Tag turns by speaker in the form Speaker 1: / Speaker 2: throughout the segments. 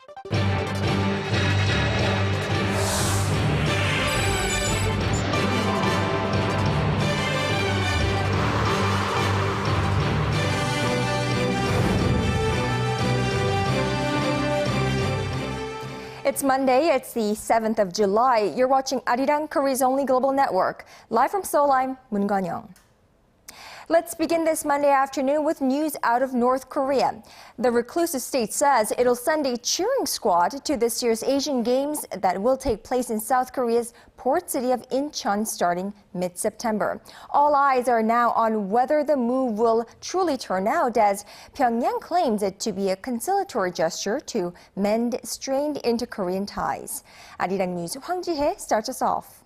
Speaker 1: It's Monday, it's the 7th of July. You're watching ARIRANG, Korea's only global network. Live from Seoul, I'm Moon. Let's begin this Monday afternoon with news out of North Korea. The reclusive state says it'll send a cheering squad to this year's Asian Games that will take place in South Korea's port city of Incheon starting mid-September. All eyes are now on whether the move will truly turn out, as Pyongyang claims it to be a conciliatory gesture to mend strained inter-Korean ties. ARIRANG News Hwang Ji-hye starts us off.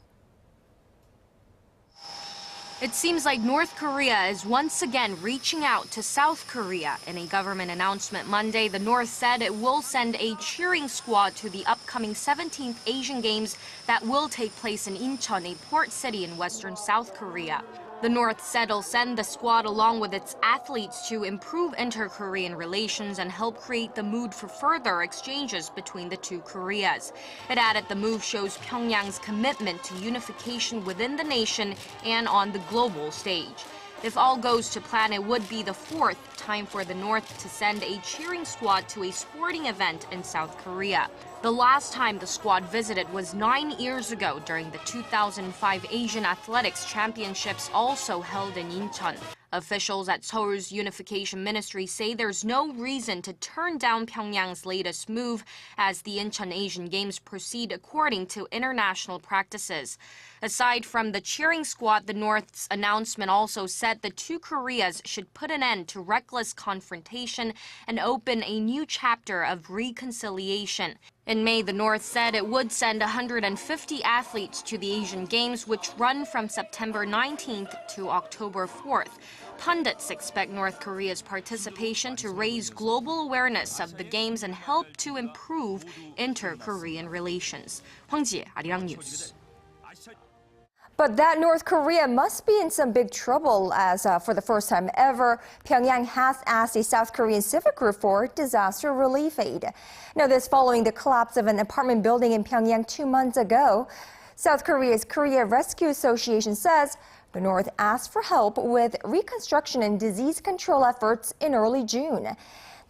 Speaker 2: It seems like North Korea is once again reaching out to South Korea. In a government announcement Monday, the North said it will send a cheering squad to the upcoming 17th Asian Games that will take place in Incheon, a port city in western South Korea. The North said it'll send the squad along with its athletes to improve inter-Korean relations and help create the mood for further exchanges between the two Koreas. It added the move shows Pyongyang's commitment to unification within the nation and on the global stage. If all goes to plan, it would be the fourth time for the North to send a cheering squad to a sporting event in South Korea. The last time the squad visited was 9 years ago during the 2005 Asian Athletics Championships, also held in Incheon. Officials at Seoul's Unification Ministry say there's no reason to turn down Pyongyang's latest move as the Incheon Asian Games proceed according to international practices. Aside from the cheering squad, the North's announcement also said the two Koreas should put an end to reckless confrontation and open a new chapter of reconciliation. In May, the North said it would send 150 athletes to the Asian Games, which run from September 19th to October 4th. Pundits expect North Korea's participation to raise global awareness of the Games and help to improve inter-Korean relations. Hwang Ji-hye, ARIRANG News.
Speaker 1: But that North Korea must be in some big trouble, as for the first time ever, Pyongyang has asked a South Korean civic group for disaster relief aid. Now, this following the collapse of an apartment building in Pyongyang 2 months ago. South Korea's Korea Rescue Association says the North asked for help with reconstruction and disease control efforts in early June.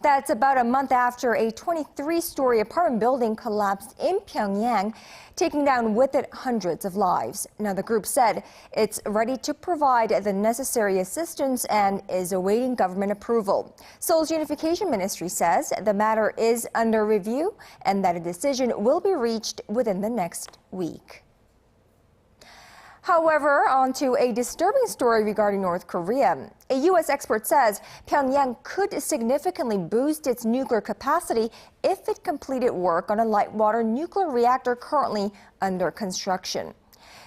Speaker 1: That's about a month after a 23-story apartment building collapsed in Pyongyang, taking down with it hundreds of lives. Now, the group said it's ready to provide the necessary assistance and is awaiting government approval. Seoul's Unification Ministry says the matter is under review and that a decision will be reached within the next week. However, on to a disturbing story regarding North Korea. A U.S. expert says Pyongyang could significantly boost its nuclear capacity if it completed work on a light water nuclear reactor currently under construction.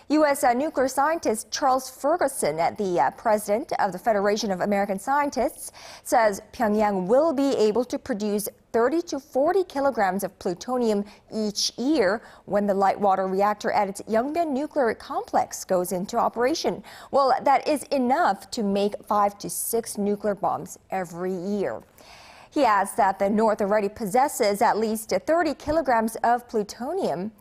Speaker 1: U.S. nuclear scientist Charles Ferguson, the president of the Federation of American Scientists, says Pyongyang will be able to produce 30 to 40 kilograms of plutonium each year when the light water reactor at its Yongbyon nuclear complex goes into operation. Well, that is enough to make 5 to 6 nuclear bombs every year. He adds that the North already possesses at least 30 kilograms of plutonium.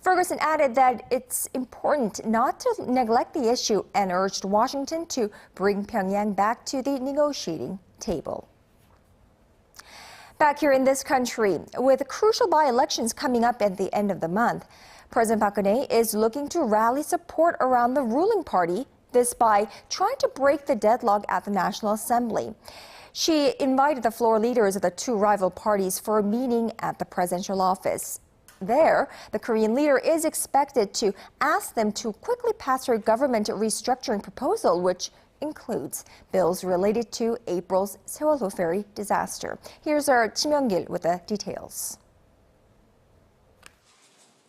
Speaker 1: Ferguson added that it's important not to neglect the issue and urged Washington to bring Pyongyang back to the negotiating table. Back here in this country, with crucial by-elections coming up at the end of the month, President Park Geunhye is looking to rally support around the ruling party, this by trying to break the deadlock at the National Assembly. She invited the floor leaders of the two rival parties for a meeting at the presidential office. There, the Korean leader is expected to ask them to quickly pass her government restructuring proposal, which includes bills related to April's Sewol ferry disaster. Here's our Kim Jung Joo with the details.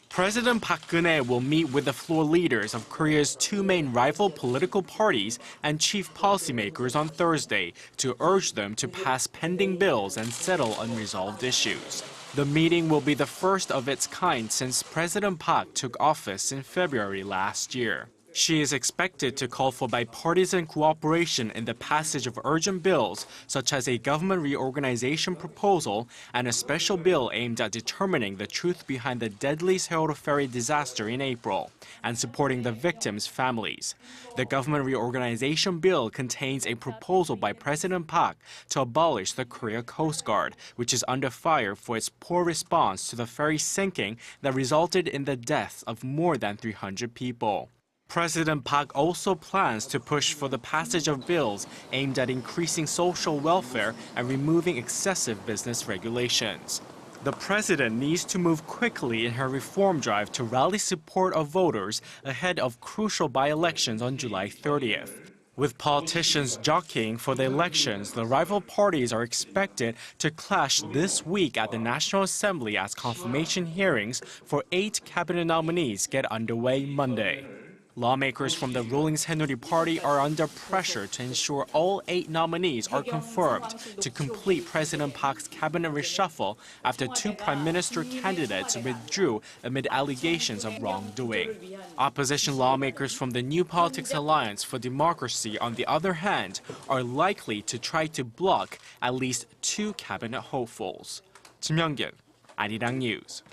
Speaker 3: President Park Geunhye will meet with the floor leaders of Korea's two main rival political parties and chief policymakers on Thursday to urge them to pass pending bills and settle unresolved issues. The meeting will be the first of its kind since President Park took office in February last year. She is expected to call for bipartisan cooperation in the passage of urgent bills, such as a government reorganization proposal and a special bill aimed at determining the truth behind the deadly Seoul ferry disaster in April, and supporting the victims' families. The government reorganization bill contains a proposal by President Park to abolish the Korea Coast Guard, which is under fire for its poor response to the ferry sinking that resulted in the deaths of more than 300 people. President Park also plans to push for the passage of bills aimed at increasing social welfare and removing excessive business regulations. The president needs to move quickly in her reform drive to rally support of voters ahead of crucial by-elections on July 30th. With politicians jockeying for the elections, the rival parties are expected to clash this week at the National Assembly as confirmation hearings for 8 cabinet nominees get underway Monday. Lawmakers from the ruling Saenuri Party are under pressure to ensure all 8 nominees are confirmed to complete President Park's cabinet reshuffle after 2 prime minister candidates withdrew amid allegations of wrongdoing. Opposition lawmakers from the New Politics Alliance for Democracy, on the other hand, are likely to try to block at least 2 cabinet hopefuls. Kim Jung Joo, ARIRANG News.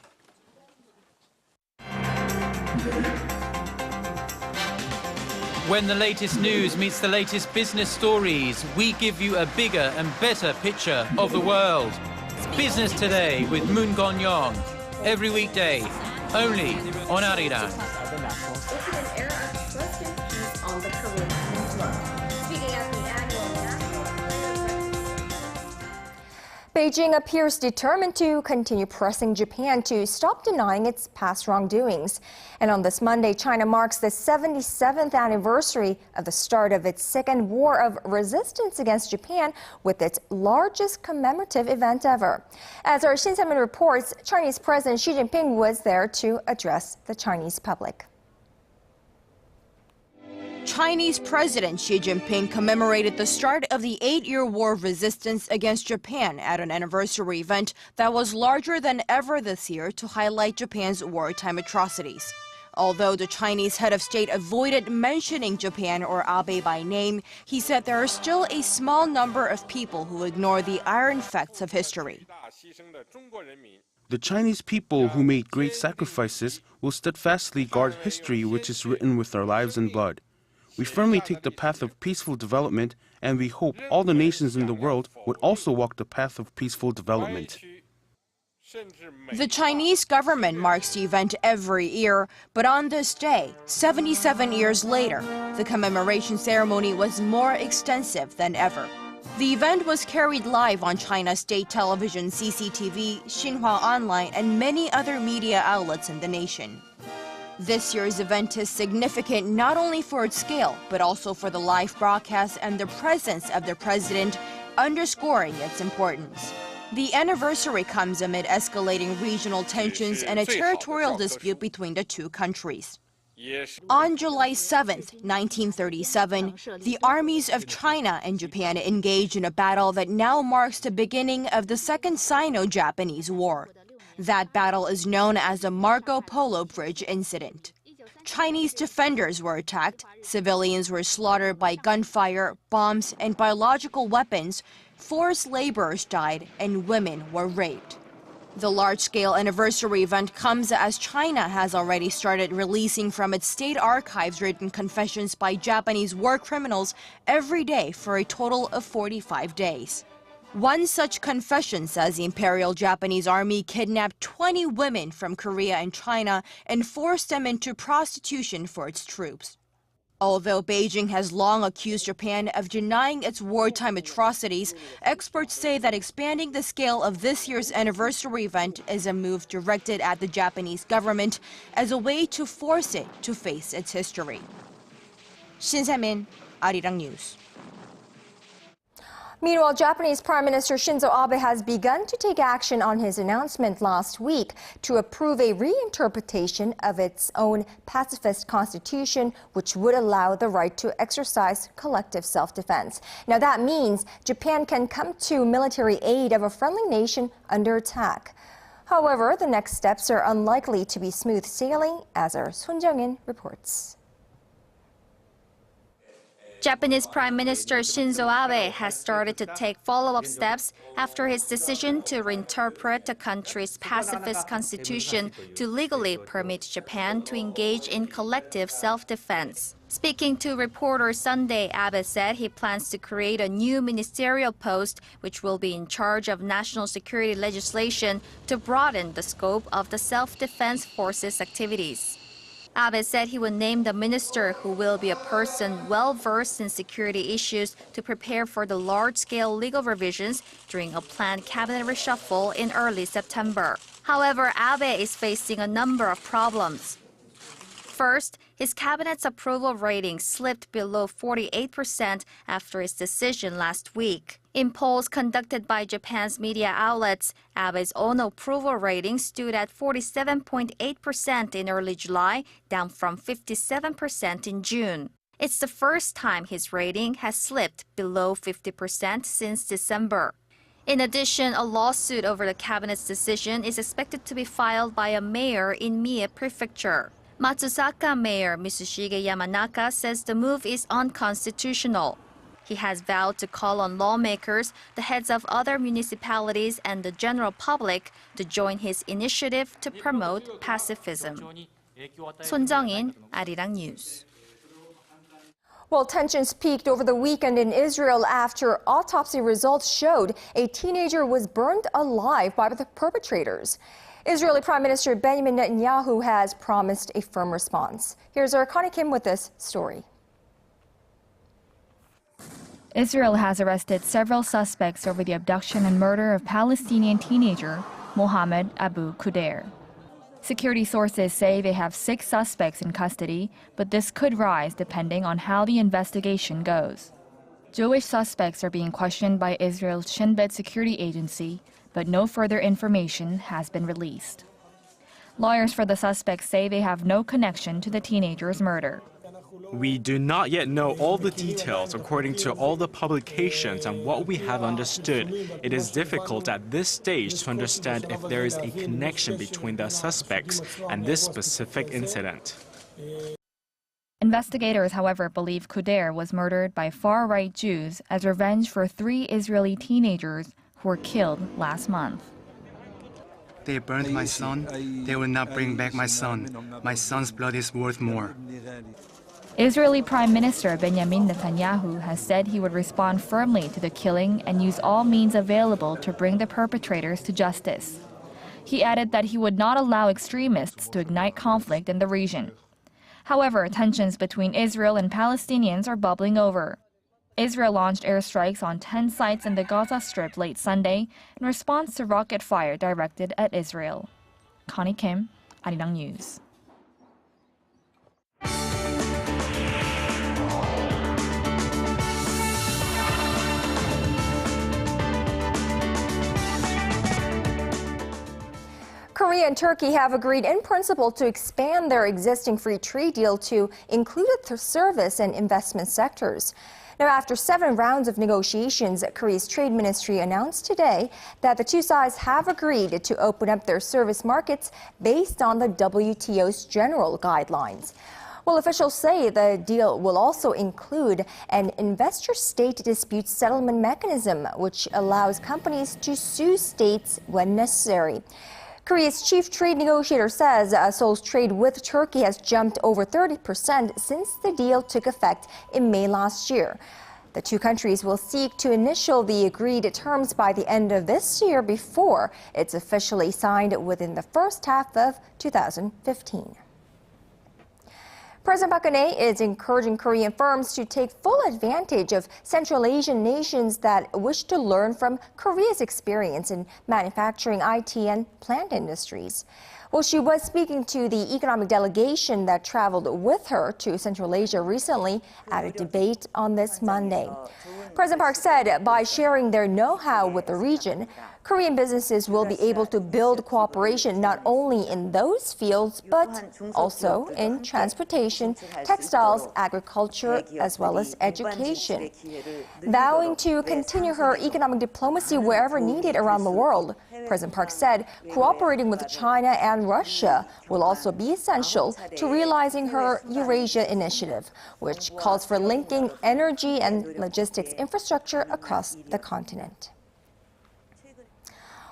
Speaker 4: When the latest news meets the latest business stories, we give you a bigger and better picture of the world. Business Today with Moon Gon-young. Every weekday, only on ARIRANG.
Speaker 1: Beijing appears determined to continue pressing Japan to stop denying its past wrongdoings. And on this Monday, China marks the 77th anniversary of the start of its second war of resistance against Japan with its largest commemorative event ever. As our Shin Se-min reports, Chinese President Xi Jinping was there to address the Chinese public.
Speaker 5: Chinese President Xi Jinping commemorated the start of the 8-year war of resistance against Japan at an anniversary event that was larger than ever this year to highlight Japan's wartime atrocities. Although the Chinese head of state avoided mentioning Japan or Abe by name, he said there are still a small number of people who ignore the iron facts of history.
Speaker 6: The Chinese people who made great sacrifices will steadfastly guard history which is written with our lives and blood. We firmly take the path of peaceful development, and we hope all the nations in the world would also walk the path of peaceful development.
Speaker 5: The Chinese government marks the event every year, but on this day, 77 years later, the commemoration ceremony was more extensive than ever. The event was carried live on China's state television CCTV, Xinhua Online, and many other media outlets in the nation. This year's event is significant not only for its scale, but also for the live broadcast and the presence of the president, underscoring its importance. The anniversary comes amid escalating regional tensions and a territorial dispute between the two countries. On July 7, 1937, the armies of China and Japan engaged in a battle that now marks the beginning of the Second Sino-Japanese War. That battle is known as the Marco Polo Bridge incident. Chinese defenders were attacked, civilians were slaughtered by gunfire, bombs, and biological weapons, forced laborers died, and women were raped. The large-scale anniversary event comes as China has already started releasing from its state archives written confessions by Japanese war criminals every day for a total of 45 days. One such confession says the Imperial Japanese Army kidnapped 20 women from Korea and China and forced them into prostitution for its troops. Although Beijing has long accused Japan of denying its wartime atrocities, experts say that expanding the scale of this year's anniversary event is a move directed at the Japanese government as a way to force it to face its history. Shin Se-min, ARIRANG News.
Speaker 1: Meanwhile, Japanese Prime Minister Shinzo Abe has begun to take action on his announcement last week to approve a reinterpretation of its own pacifist constitution, which would allow the right to exercise collective self-defense. Now, that means Japan can come to military aid of a friendly nation under attack. However, the next steps are unlikely to be smooth sailing, as our Sun Jung-in reports.
Speaker 7: Japanese Prime Minister Shinzo Abe has started to take follow-up steps after his decision to reinterpret the country's pacifist constitution to legally permit Japan to engage in collective self-defense. Speaking to reporters Sunday, Abe said he plans to create a new ministerial post which will be in charge of national security legislation to broaden the scope of the self-defense forces' activities. Abe said he would name the minister who will be a person well-versed in security issues to prepare for the large-scale legal revisions during a planned cabinet reshuffle in early September. However, Abe is facing a number of problems. First, his cabinet's approval rating slipped below 48% after his decision last week. In polls conducted by Japan's media outlets, Abe's own approval rating stood at 47.8% in early July, down from 57% in June. It's the first time his rating has slipped below 50% since December. In addition, a lawsuit over the cabinet's decision is expected to be filed by a mayor in Mie Prefecture. Matsusaka Mayor Mitsushige Yamanaka says the move is unconstitutional. He has vowed to call on lawmakers, the heads of other municipalities, and the general public to join his initiative to promote pacifism. Son Jung-in, ARIRANG News.
Speaker 1: Well, tensions peaked over the weekend in Israel after autopsy results showed a teenager was burned alive by the perpetrators. Israeli Prime Minister Benjamin Netanyahu has promised a firm response. Here's our Connie Kim with this story.
Speaker 8: Israel has arrested several suspects over the abduction and murder of Palestinian teenager Mohammed Abu Kudair. Security sources say they have 6 suspects in custody, but this could rise depending on how the investigation goes. Jewish suspects are being questioned by Israel's Shin Bet security agency, but no further information has been released. Lawyers for the suspects say they have no connection to the teenager's murder.
Speaker 3: We do not yet know all the details according to all the publications and what we have understood. It is difficult at this stage to understand if there is a connection between the suspects and this specific incident.
Speaker 8: Investigators, however, believe Kudair was murdered by far-right Jews as revenge for 3 Israeli teenagers who were killed last month.
Speaker 9: They burned my son. They will not bring back my son. My son's blood is worth more.
Speaker 8: Israeli Prime Minister Benjamin Netanyahu has said he would respond firmly to the killing and use all means available to bring the perpetrators to justice. He added that he would not allow extremists to ignite conflict in the region. However, tensions between Israel and Palestinians are bubbling over. Israel launched airstrikes on 10 sites in the Gaza Strip late Sunday in response to rocket fire directed at Israel. Connie Kim, ARIRANG News.
Speaker 1: Korea and Turkey have agreed in principle to expand their existing free trade deal to include the service and investment sectors. Now, after 7 rounds of negotiations, Korea's trade ministry announced today that the two sides have agreed to open up their service markets based on the WTO's general guidelines. Well, officials say the deal will also include an investor-state dispute settlement mechanism, which allows companies to sue states when necessary. Korea's chief trade negotiator says Seoul's trade with Turkey has jumped over 30% since the deal took effect in May last year. The two countries will seek to initial the agreed terms by the end of this year before it's officially signed within the first half of 2015. President Park Geunhye is encouraging Korean firms to take full advantage of Central Asian nations that wish to learn from Korea's experience in manufacturing, IT, and plant industries. Well, she was speaking to the economic delegation that traveled with her to Central Asia recently at a debate on this Monday. President Park said by sharing their know-how with the region, Korean businesses will be able to build cooperation not only in those fields, but also in transportation, textiles, agriculture, as well as education. Vowing to continue her economic diplomacy wherever needed around the world, President Park said cooperating with China and and Russia will also be essential to realizing her Eurasia initiative, which calls for linking energy and logistics infrastructure across the continent.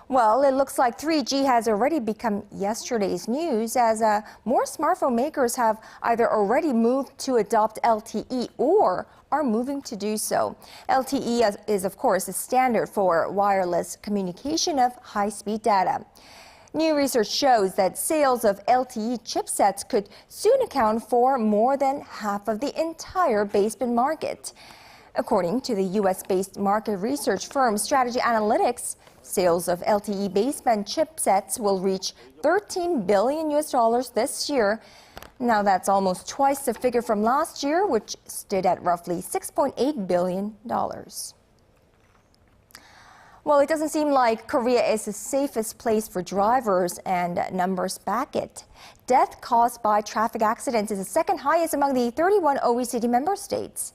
Speaker 1: Well, it looks like 3G has already become yesterday's news as more smartphone makers have either already moved to adopt LTE or are moving to do so. LTE is, of course, the standard for wireless communication of high-speed data. New research shows that sales of LTE chipsets could soon account for more than half of the entire baseband market. According to the U.S.-based market research firm Strategy Analytics, sales of LTE baseband chipsets will reach $13 billion this year. Now that's almost twice the figure from last year, which stood at roughly $6.8 billion. Well, it doesn't seem like Korea is the safest place for drivers, and numbers back it. Death caused by traffic accidents is the second highest among the 31 OECD member states.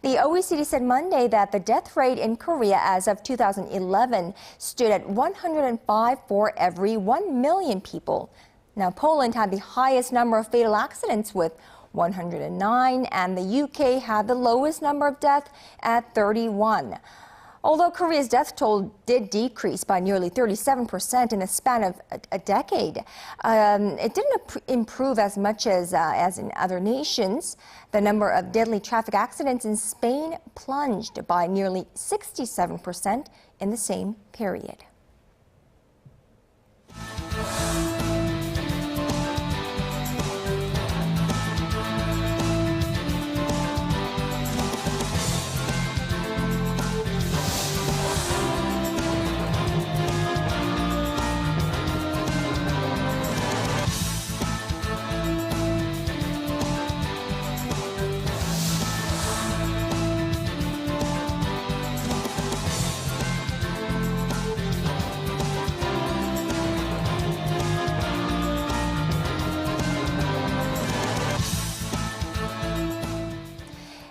Speaker 1: The OECD said Monday that the death rate in Korea as of 2011 stood at 105 for every 1 million people. Now, Poland had the highest number of fatal accidents with 109, and the UK had the lowest number of deaths at 31. Although Korea's death toll did decrease by nearly 37% in the span of a decade, it didn't improve as much as in other nations. The number of deadly traffic accidents in Spain plunged by nearly 67% in the same period.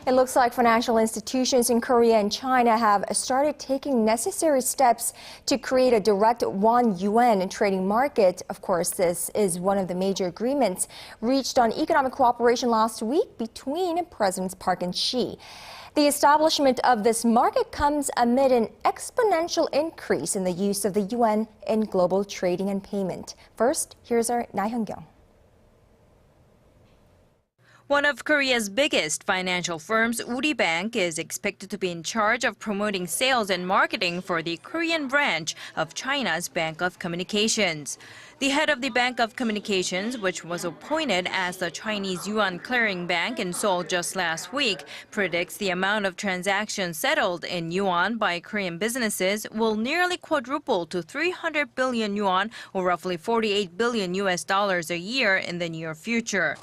Speaker 1: It looks like financial institutions in Korea and China have started taking necessary steps to create a direct Won-Yuan trading market. Of course, this is one of the major agreements reached on economic cooperation last week between Presidents Park and Xi. The establishment of this market comes amid an exponential increase in the use of the yuan in global trading and payment. First, here's our Hyun-kyung.
Speaker 10: One of Korea's biggest financial firms, Uri Bank, is expected to be in charge of promoting sales and marketing for the Korean branch of China's Bank of Communications. The head of the Bank of Communications, which was appointed as the Chinese Yuan clearing bank in Seoul just last week, predicts the amount of transactions settled in yuan by Korean businesses will nearly quadruple to 300 billion yuan, or roughly $48 billion a year in the near future.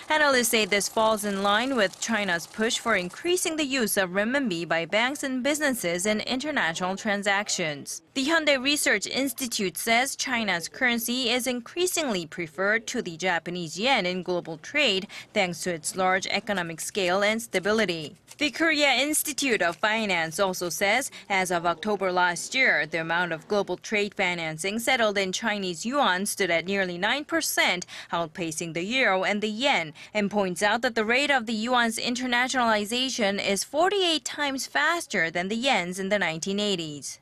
Speaker 10: Analysts say this falls in line with China's push for increasing the use of renminbi by banks and businesses in international transactions. The Hyundai Research Institute says China's currency is increasingly preferred to the Japanese yen in global trade thanks to its large economic scale and stability. The Korea Institute of Finance also says as of October last year, the amount of global trade financing settled in Chinese yuan stood at nearly 9%, outpacing the euro and the yen, and points out that the rate of the yuan's internationalization is 48 times faster than the yen's in the 1980s.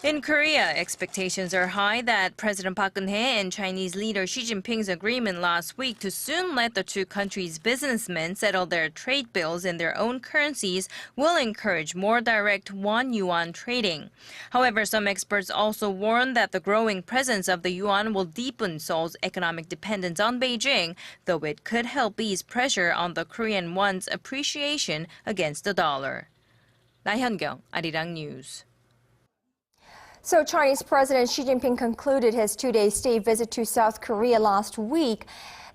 Speaker 10: In Korea, expectations are high that President Park Geunhye and Chinese leader Xi Jinping's agreement last week to soon let the two countries' businessmen settle their trade bills in their own currencies will encourage more direct won-yuan trading. However, some experts also warn that the growing presence of the yuan will deepen Seoul's economic dependence on Beijing, though it could help ease pressure on the Korean won's appreciation against the dollar. Hyun-kyung, ARIRANG News.
Speaker 1: So Chinese President Xi Jinping concluded his two-day state visit to South Korea last week.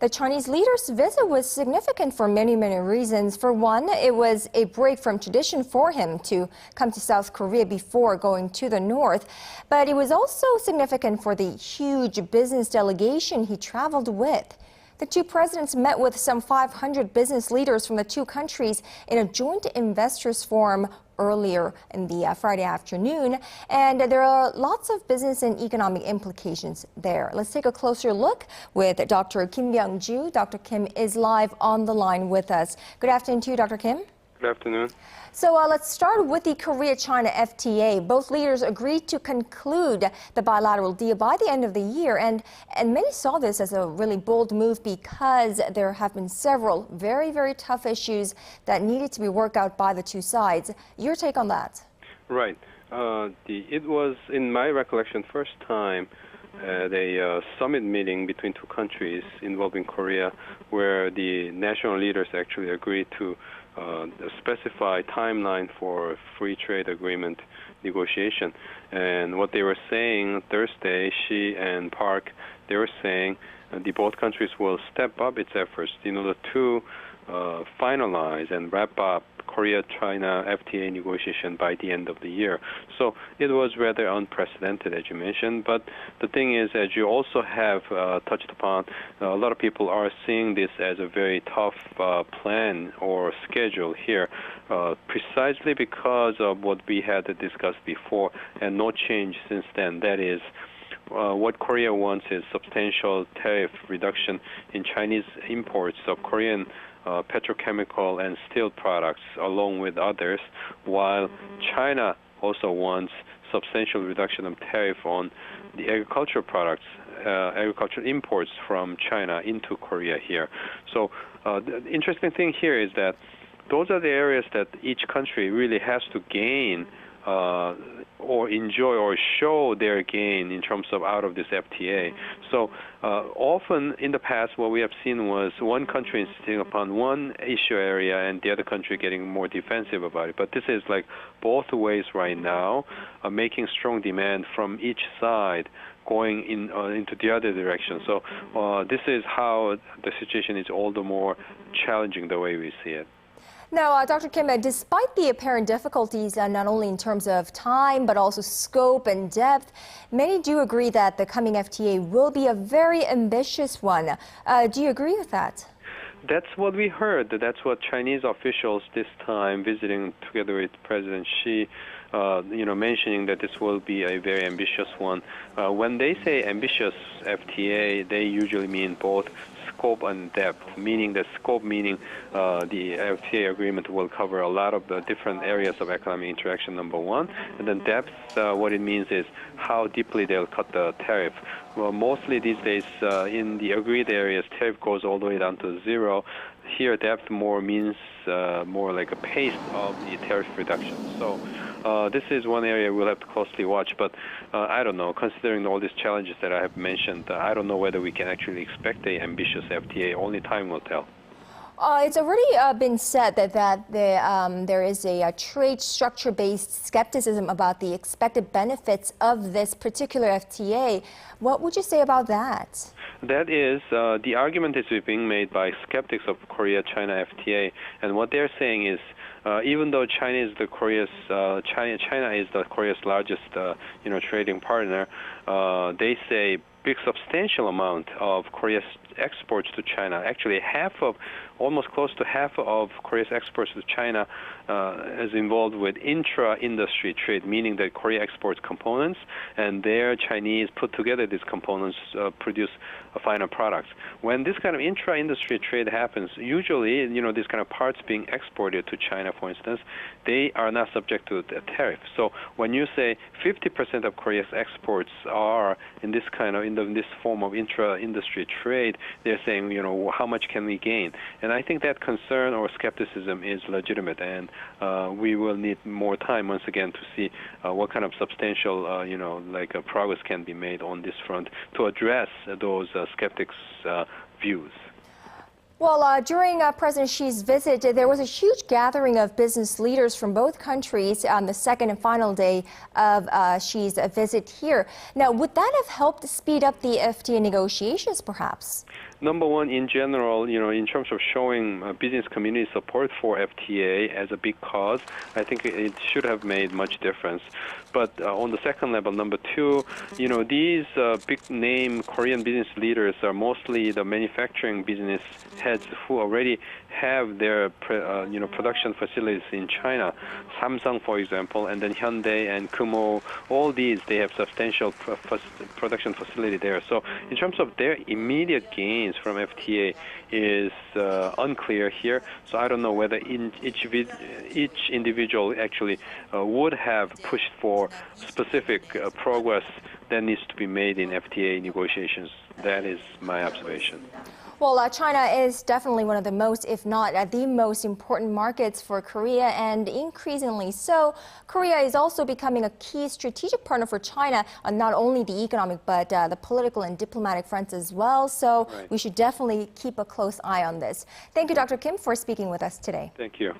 Speaker 1: The Chinese leader's visit was significant for many reasons. For one, it was a break from tradition for him to come to South Korea before going to the north. But it was also significant for the huge business delegation he traveled with. The two presidents met with some 500 business leaders from the two countries in a joint investors forum earlier in the Friday afternoon. And there are lots of business and economic implications there. Let's take a closer look with Dr. Kim Jung Joo. Dr. Kim is live on the line with us. Good afternoon to you, Dr. Kim.
Speaker 11: Good afternoon.
Speaker 1: So let's start with the Korea-China FTA. Both leaders agreed to conclude the bilateral deal by the end of the year, and many saw this as a really bold move because there have been several very, very tough issues that needed to be worked out by the two sides. Your take on that?
Speaker 11: Right. It was, in my recollection, first time at a summit meeting between two countries involving Korea where the national leaders actually agreed to specify timeline for free trade agreement negotiation. And what they were saying Thursday, Xi and Park, they were saying the both countries will step up its efforts in order to finalize and wrap up Korea-China FTA negotiation by the end of the year. So it was rather unprecedented, as you mentioned. But the thing is, as you also have touched upon, a lot of people are seeing this as a very tough plan or schedule here, precisely because of what we had discussed before and no change since then. That is, what Korea wants is substantial tariff reduction in Chinese imports of Korean petrochemical and steel products, along with others, while China also wants substantial reduction of tariff on the agricultural products, agricultural imports from China into Korea here. So the interesting thing here is that those are the areas that each country really has to gain or enjoy or show their gain in terms of out of this FTA. So often in the past what we have seen was one country insisting upon one issue area and the other country getting more defensive about it. But this is like both ways right now, making strong demand from each side going into the other direction. So this is how the situation is all the more challenging the way we see it.
Speaker 1: Now, Dr. Kim, despite the apparent difficulties, not only in terms of time, but also scope and depth, many do agree that the coming FTA will be a very ambitious one. Do you agree with that?
Speaker 11: That's what we heard. That's what Chinese officials this time visiting together with President Xi, mentioning that this will be a very ambitious one. When they say ambitious FTA, they usually mean both scope and depth, meaning the scope meaning the FTA agreement will cover a lot of the different areas of economic interaction, number one, and then depth, what it means is how deeply they'll cut the tariff. Well, mostly these days in the agreed areas, tariff goes all the way down to zero. Here, depth more means more like a pace of the tariff reduction. So this is one area we'll have to closely watch, but I don't know, considering all these challenges that I have mentioned, I don't know whether we can actually expect an ambitious FTA. Only time will tell.
Speaker 1: It's already been said that there is a trade structure-based skepticism about the expected benefits of this particular FTA. What would you say about that?
Speaker 11: That is, the argument is being made by skeptics of Korea-China FTA, and what they're saying is, even though China is the Korea's largest trading partner, they say big substantial amount of Korea's exports to China, actually almost close to half of Korea's exports to China is involved with intra-industry trade, meaning that Korea exports components and their Chinese put together these components, produce final products. When this kind of intra-industry trade happens, usually, these kind of parts being exported to China, for instance, they are not subject to a tariff. So when you say 50% of Korea's exports are in this in this form of intra-industry trade, they're saying, how much can we gain? And I think that concern or skepticism is legitimate, and we will need more time once again to see what kind of substantial, progress can be made on this front to address those skeptics' views.
Speaker 1: Well, during President Xi's visit, there was a huge gathering of business leaders from both countries on the second and final day of Xi's visit here. Now, would that have helped speed up the FTA negotiations, perhaps?
Speaker 11: Number one, in general, in terms of showing business community support for FTA as a big cause, I think it should have made much difference. But on the second level, number two, these big-name Korean business leaders are mostly the manufacturing business heads who already have their production facilities in China. Samsung, for example, and then Hyundai and Kumho, all these, they have substantial production facility there. So in terms of their immediate gains from FTA is unclear here. So I don't know whether each individual actually would have pushed for specific progress that needs to be made in FTA negotiations. That is my observation.
Speaker 1: Well, China is definitely one of the most, if not the most important markets for Korea, and increasingly so. Korea is also becoming a key strategic partner for China on not only the economic but the political and diplomatic fronts as well. So we should definitely keep a close eye on this. Thank you, Dr. Kim, for speaking with us today.
Speaker 11: Thank you.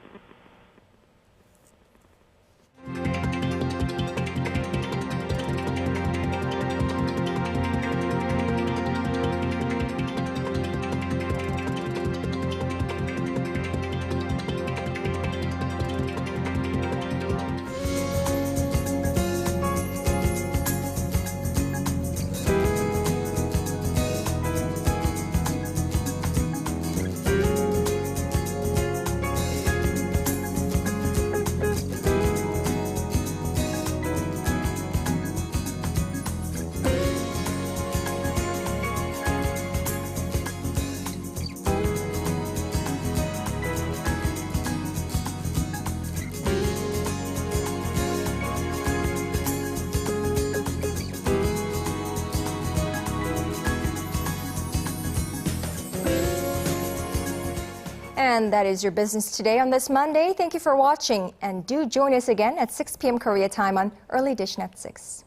Speaker 1: And that is your business today on this Monday. Thank you for watching, and do join us again at 6 p.m. Korea time on Early Edition at 6.